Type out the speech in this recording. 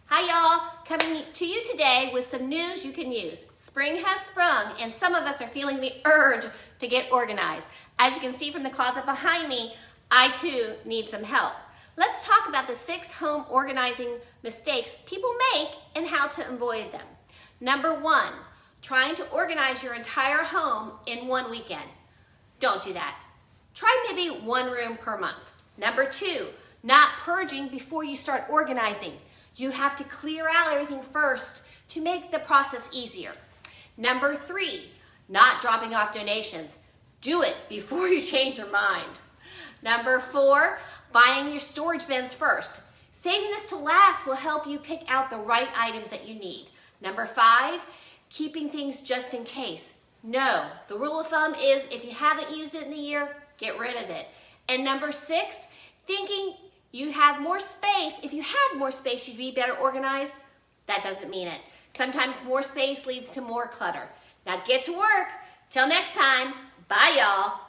Hi y'all, coming to you today with some news you can use. Spring has sprung and some of us are feeling the urge to get organized. As you can see from the closet behind me, I too need some help. Let's talk about the 6 home organizing mistakes people make and how to avoid them. Number 1, trying to organize your entire home in one weekend. Don't do that. Try maybe 1 room per month. Number 2, not purging before you start organizing. You have to clear out everything first to make the process easier. Number 3, not dropping off donations. Do it before you change your mind. Number 4, buying your storage bins first. Saving this to last will help you pick out the right items that you need. Number 5, keeping things just in case. No, the rule of thumb is if you haven't used it in a year, get rid of it. And number 6, thinking you have more space. If you had more space, you'd be better organized. That doesn't mean it. Sometimes more space leads to more clutter. Now get to work. Till next time, bye y'all.